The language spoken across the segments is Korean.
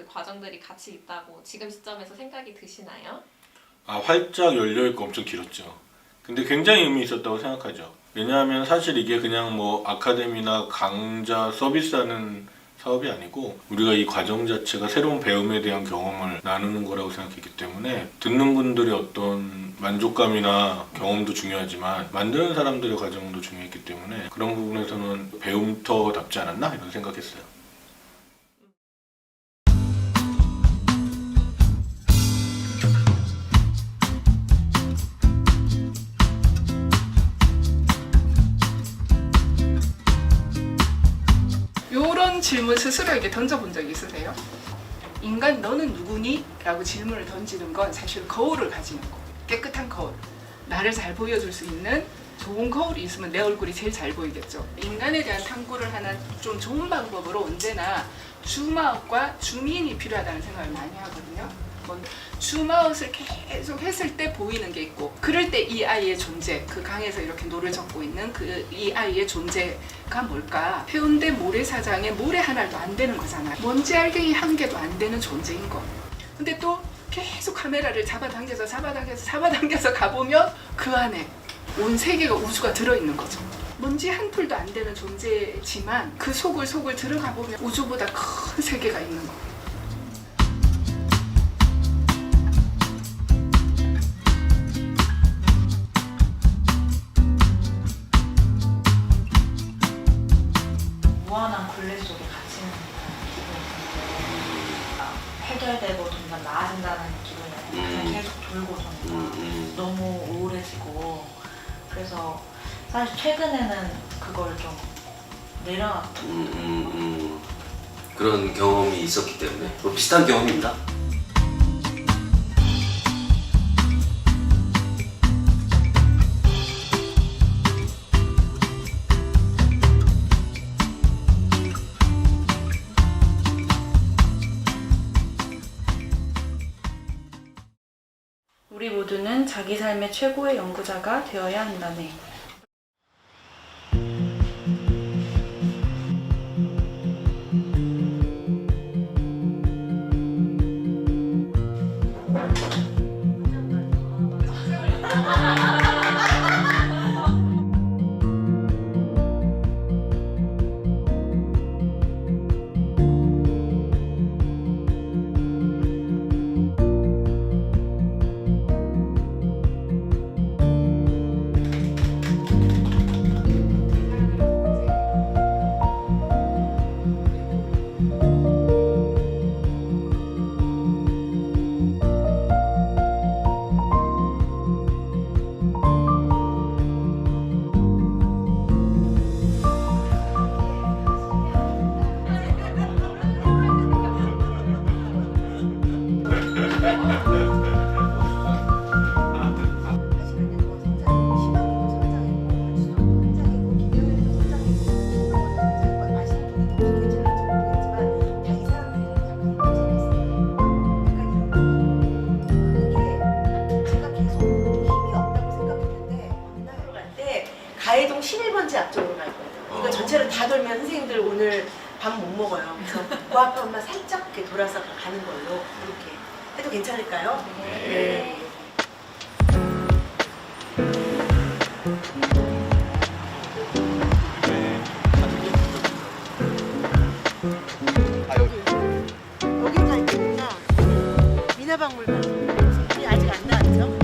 그 과정들이 같이 있다고 지금 시점에서 생각이 드시나요? 활짝 열려있고 엄청 길었죠. 근데 굉장히 의미 있었다고 생각하죠. 왜냐하면 사실 이게 그냥 뭐 아카데미나 강좌 서비스하는 사업이 아니고 우리가 이 과정 자체가 새로운 배움에 대한 경험을 나누는 거라고 생각했기 때문에 듣는 분들의 어떤 만족감이나 경험도 중요하지만 만드는 사람들의 과정도 중요했기 때문에 그런 부분에서는 배움터답지 않았나 이런 생각했어요. 이런 질문 스스로에게 던져본 적 있으세요? 인간 너는 누구니? 라고 질문을 던지는 건 사실 거울을 가지는 거. 깨끗한 거울. 나를 잘 보여줄 수 있는 좋은 거울이 있으면 내 얼굴이 제일 잘 보이겠죠. 인간에 대한 탐구를 하는 좀 좋은 방법으로 언제나 줌아웃과 줌인이 필요하다는 생각을 많이 하거든요. 줌아웃을 계속 했을 때 보이는 게 있고 그럴 때 이 아이의 존재, 그 강에서 이렇게 노를 젓고 있는 이 아이의 존재가 뭘까? 해운대 모래사장에 모래 한 알도 안 되는 거잖아요. 먼지 알갱이 한 개도 안 되는 존재인 거. 근데 또 계속 카메라를 잡아당겨서 가보면 그 안에 온 세계가 우주가 들어있는 거죠. 먼지 한 풀도 안 되는 존재지만 그 속을 들어가 보면 우주보다 큰 세계가 있는 거. 무한한 굴레 속에 갇히는 기분이 해결되고 점점 나아진다는 기분이 그냥 계속 돌고 도니까 너무 우울해지고 그래서 사실 최근에는 그걸 좀 내려놨던 그런 경험이 있었기 때문에 비슷한 경험입니다. 우리 모두는 자기 삶의 최고의 연구자가 되어야 한다네. 가해동 11번지 앞쪽으로 갈 거예요. 이거 전체를 다 돌면 선생님들 오늘 밥 못 먹어요. 그래서 그 앞에 한번 살짝 이렇게 돌아서 가는 걸로 이렇게 해도 괜찮을까요? 네. 여기 다 있구나. 미나박물관. 우리 아직 안 나왔죠?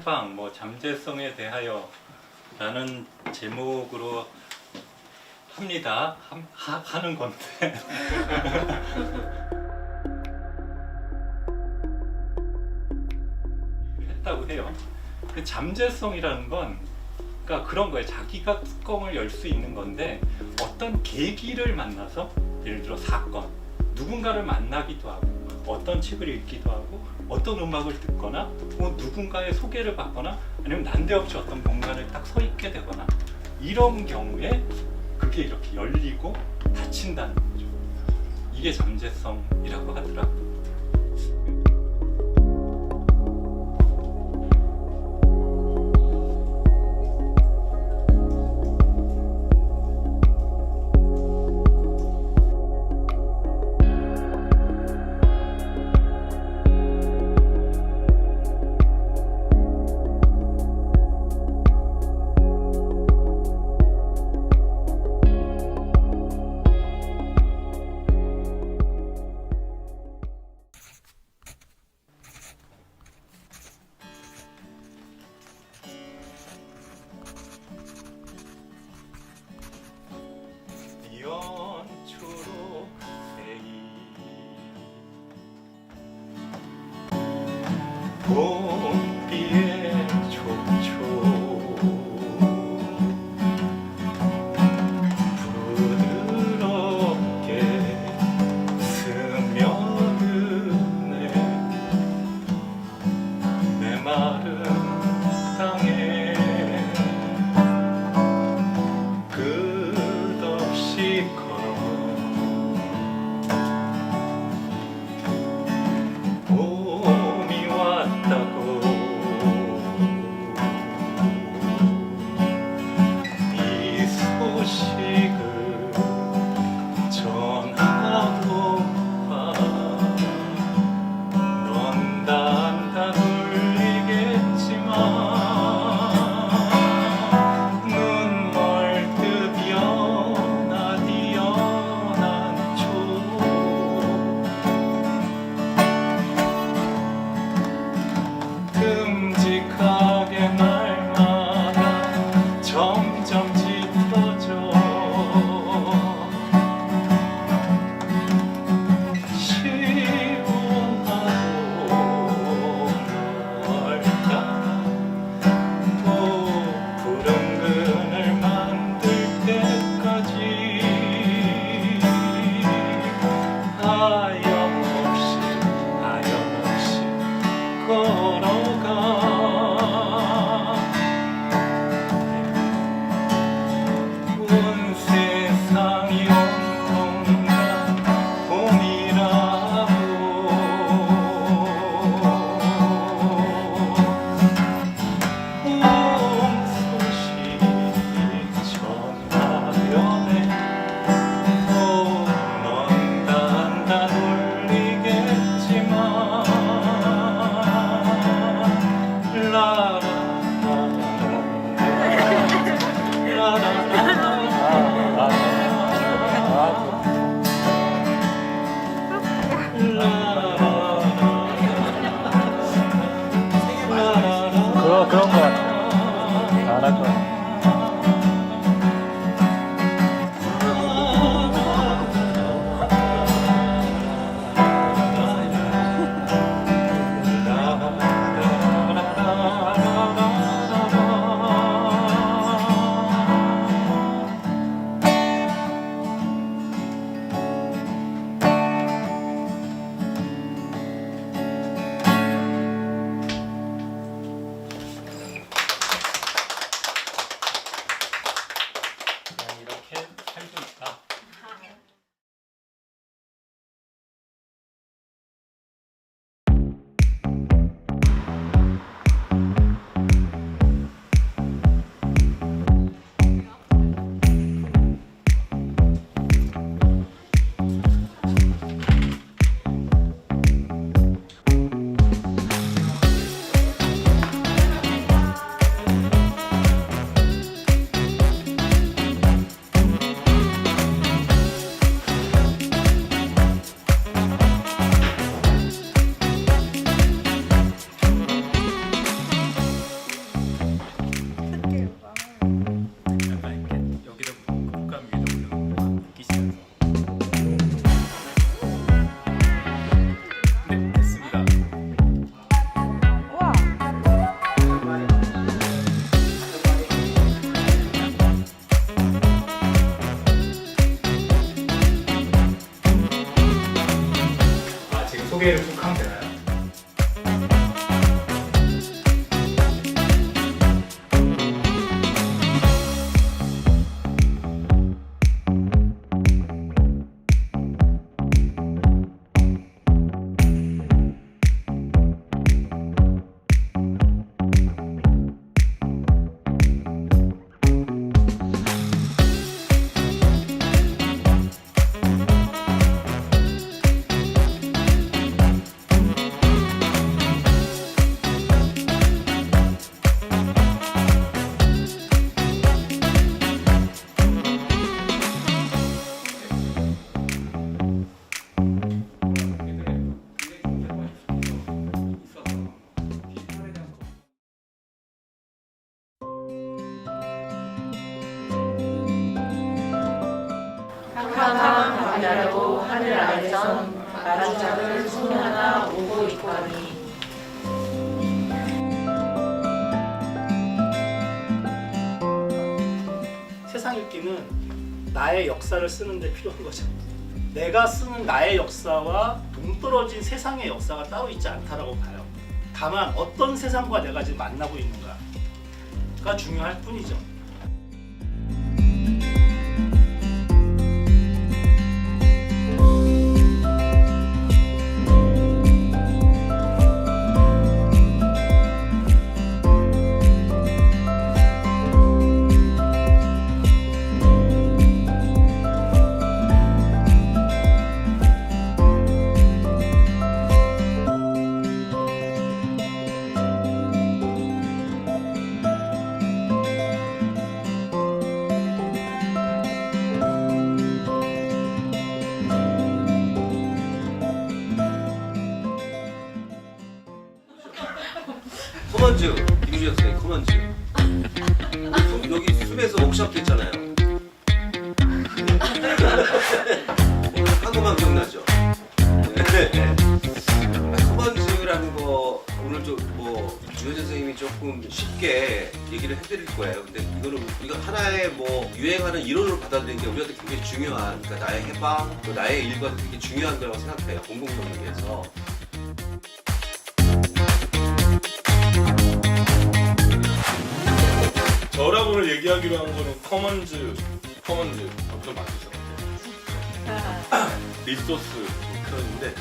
팟빵 뭐 잠재성에 대하여 라는 제목으로 합니다. 하는 건데 했다고 해요. 그 잠재성이라는 건 그러니까 그런 거예요. 자기가 뚜껑을 열 수 있는 건데 어떤 계기를 만나서 예를 들어 사건, 누군가를 만나기도 하고 어떤 책을 읽기도 하고 어떤 음악을 듣거나 뭐 누군가의 소개를 받거나 아니면 난데없이 어떤 공간에 딱 서 있게 되거나 이런 경우에 그게 이렇게 열리고 닫힌다는 거죠. 이게 잠재성이라고 하더라고요. 봄비에 촉촉 부드럽게 스며드네 메마른 땅에 끝없이 걸어 봄이 왔다고 이 소식을 전하고파 넌 단다 돌리겠지만 눈멀 듯 연하디 연한 초 듬직하게 날마다 점점 짙어져 시원하고 멀다 또 푸른 그늘 만들 때까지 하염없이 걸어가 온 세상이 온통다 봄이라고 봄 소식 전하려네 넌 단다 놀리겠지만 그런 거 같아. 안 할 거야. 캄캄한 밤야도 하늘 아래선 마주 잡을 손 하나 오고 있거니. 세상 읽기는 나의 역사를 쓰는 데 필요한 거죠. 내가 쓰는 나의 역사와 동떨어진 세상의 역사가 따로 있지 않다라고 봐요. 다만 어떤 세상과 내가 지금 만나고 있는가가 중요할 뿐이죠. 커먼즈 김주혁 선생님 커먼즈 여기 숲에서 옥샵 했잖아요. 한국만 기억나죠? 네. 커먼즈라는 거 오늘 좀뭐 주효재 선생님이 조금 쉽게 얘기를 해드릴 거예요. 근데 이거는 우리가 하나의 뭐 유행하는 이론으로 받아들이는 게 우리한테 굉장히 중요한, 그러니까 나의 해방, 또 나의 일과도 되게 중요한 거라고 생각해요. 공공정리에서. 저랑 오늘 얘기하기로 한 거는 커먼즈 엄청 많으죠. 리소스 그런데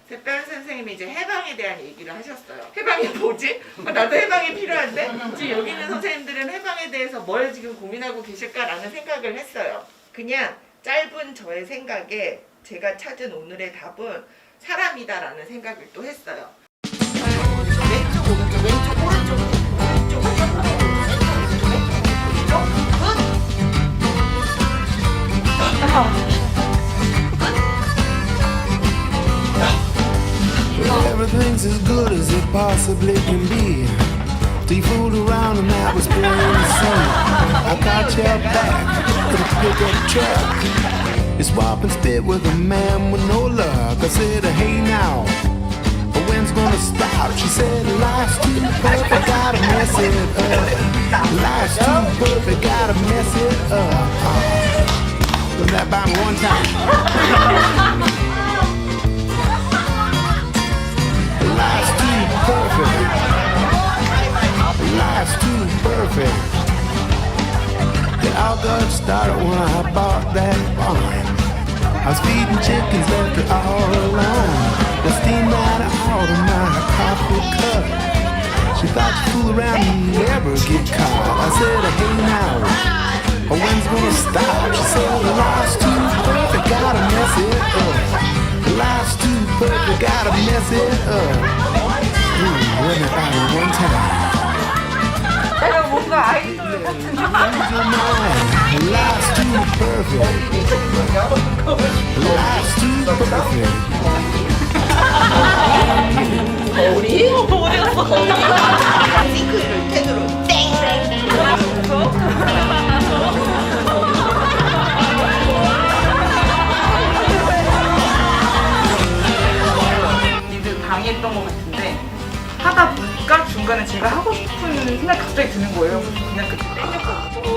새별 선생님이 이제 해방에 대한 얘기를 하셨어요. 해방이 뭐지? 나도 해방이 필요한데? 지금 여기 있는 선생님들은 해방에 대해서 뭘 지금 고민하고 계실까라는 생각을 했어요. 그냥 짧은 저의 생각에 제가 찾은 오늘의 답은 사람이다라는 생각을 또 했어요. 왼쪽 오른쪽 왼쪽 오른쪽 왼쪽 오른쪽 Everything's as good as it possibly can be. You fooled around and that was plain to see. I got your back with a pickup truck. You swap and spit with a man with no luck. I said, hey now, when's gonna stop? She said, life's too perfect, gotta mess it up. Life's too perfect, gotta mess it up. Run that by me one time. Life's too perfect. Life's too perfect. It all got started when I bought that barn. I was feeding chickens, left it all alone. The steam ran out of my coffee cup. She thought to fool around and never get caught. I said, hey now, when's it gonna stop? She said, life's too perfect, gotta mess it up. Life's too perfect, gotta mess it up. Run it out one time. 내가 뭔가 아이돌 같은 Life's too perfect. Life's too perfect. 거울이? 어디 갔어? 거울이? 싱크를 캔으로 땡! 니들 방해했던 것 같은데 하다 보니까 중간에 제가 하고 싶은 생각이 갑자기 드는 거예요. 그냥 그때 땡겼거든요.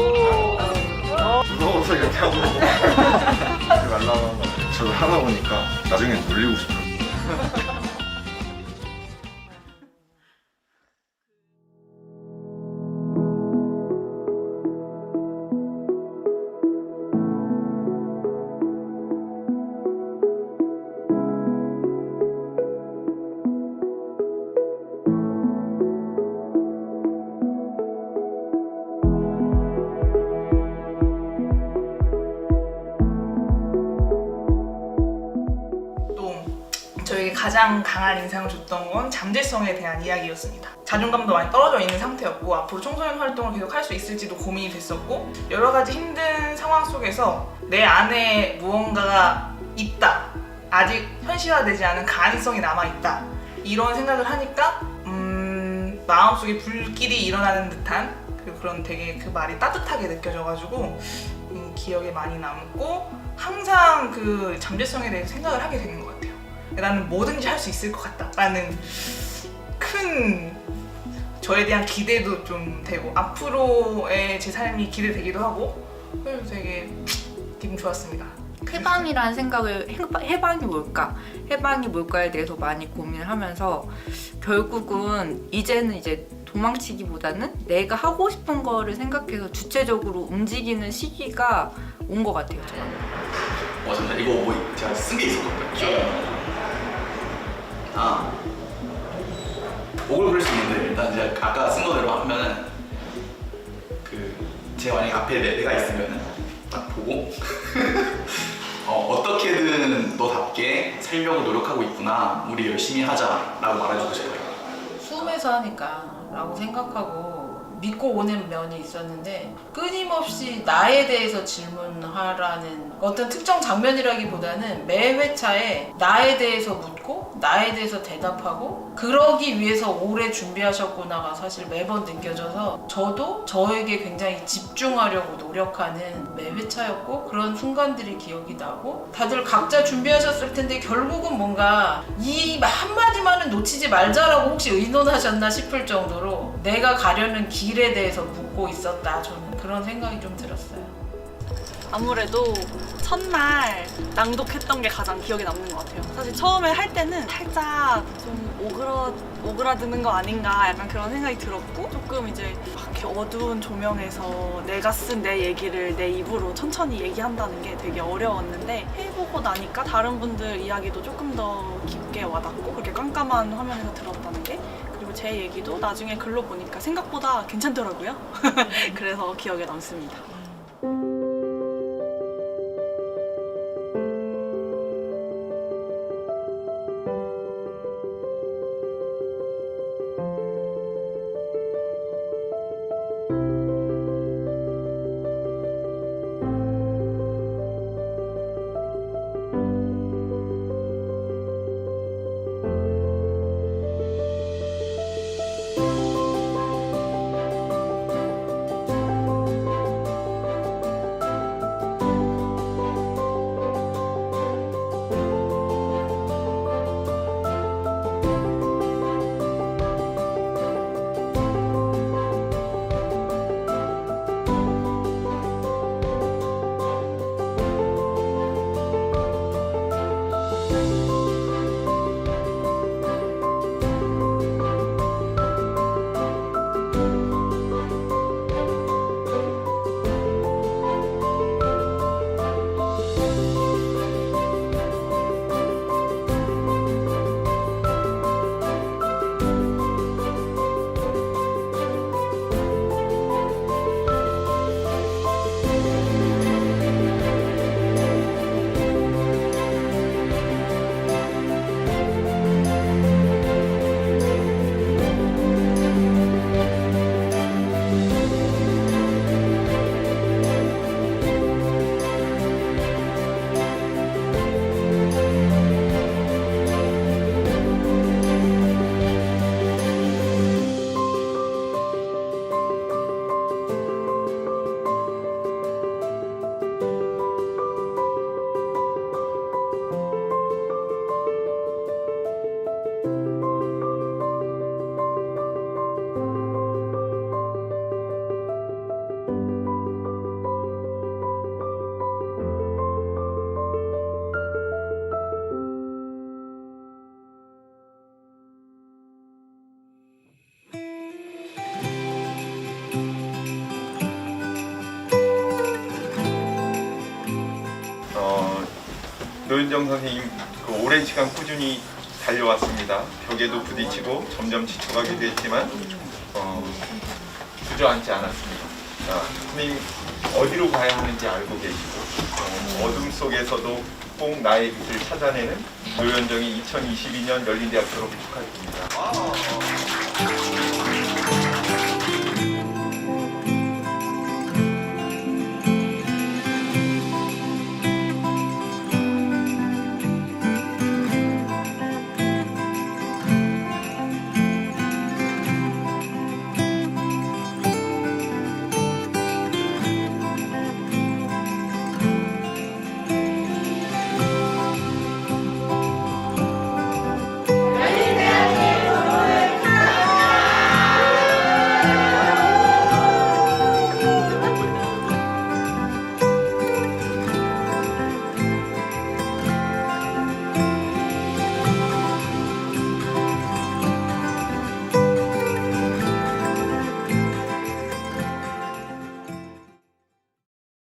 무서워서 이렇게 하고 하지 말라고 한 거. 저도 하다 보니까 나중에 놀리고 싶어요. 가장 강한 인상을 줬던 건 잠재성에 대한 이야기였습니다. 자존감도 많이 떨어져 있는 상태였고 앞으로 청소년 활동을 계속 할 수 있을지도 고민이 됐었고 여러 가지 힘든 상황 속에서 내 안에 무언가가 있다. 아직 현실화되지 않은 가능성이 남아있다. 이런 생각을 하니까 마음속에 불길이 일어나는 듯한 그런 되게 그 말이 따뜻하게 느껴져가지고 기억에 많이 남고 항상 그 잠재성에 대해서 생각을 하게 되는 것 같아요. 나는 뭐든지 할 수 있을 것 같다라는 큰 저에 대한 기대도 좀 되고 앞으로의 제 삶이 기대되기도 하고 그래서 되게 기분 좋았습니다. 해방이라는 생각을 해방이 뭘까? 해방이 뭘까에 대해서 많이 고민을 하면서 결국은 이제는 이제 도망치기보다는 내가 하고 싶은 거를 생각해서 주체적으로 움직이는 시기가 온 것 같아요. 저는. 잠시만 이거 뭐 제가 쓴 게 있었거든요. 목을 부릴 수 있는데 일단 이제 아까 쓴 거대로 하면은 제가 만약에 앞에 내가 있으면은 딱 보고 어떻게든 너답게 살려고 노력하고 있구나. 우리 열심히 하자라고 말해주고 싶어요. 수험에서 하니까 라고 생각하고 믿고 오는 면이 있었는데 끊임없이 나에 대해서 질문하라는 어떤 특정 장면이라기보다는 매 회차에 나에 대해서 묻고 나에 대해서 대답하고 그러기 위해서 오래 준비하셨구나가 사실 매번 느껴져서 저도 저에게 굉장히 집중하려고 노력하는 매 회차였고 그런 순간들이 기억이 나고 다들 각자 준비하셨을 텐데 결국은 뭔가 이 한마디만은 놓치지 말자라고 혹시 의논하셨나 싶을 정도로 내가 가려는 길에 대해서 묻고 있었다. 저는 그런 생각이 좀 들었어요. 아무래도 첫날 낭독했던 게 가장 기억에 남는 것 같아요. 사실 처음에 할 때는 살짝 좀 오그라드는 거 아닌가 약간 그런 생각이 들었고 조금 이제 막 이렇게 어두운 조명에서 내가 쓴 내 얘기를 내 입으로 천천히 얘기한다는 게 되게 어려웠는데 해보고 나니까 다른 분들 이야기도 조금 더 깊게 와닿고 그렇게 깜깜한 화면에서 들었다는 게 그리고 제 얘기도 나중에 글로 보니까 생각보다 괜찮더라고요. 그래서 기억에 남습니다. 노윤정 선생님 오랜 시간 꾸준히 달려왔습니다. 벽에도 부딪히고 점점 지쳐가기도 했지만 주저앉지 않았습니다. 선생님 어디로 가야 하는지 알고 계시고 어둠 속에서도 꼭 나의 빛을 찾아내는 노현정이 2022년 열린대학 졸업 축하드립니다.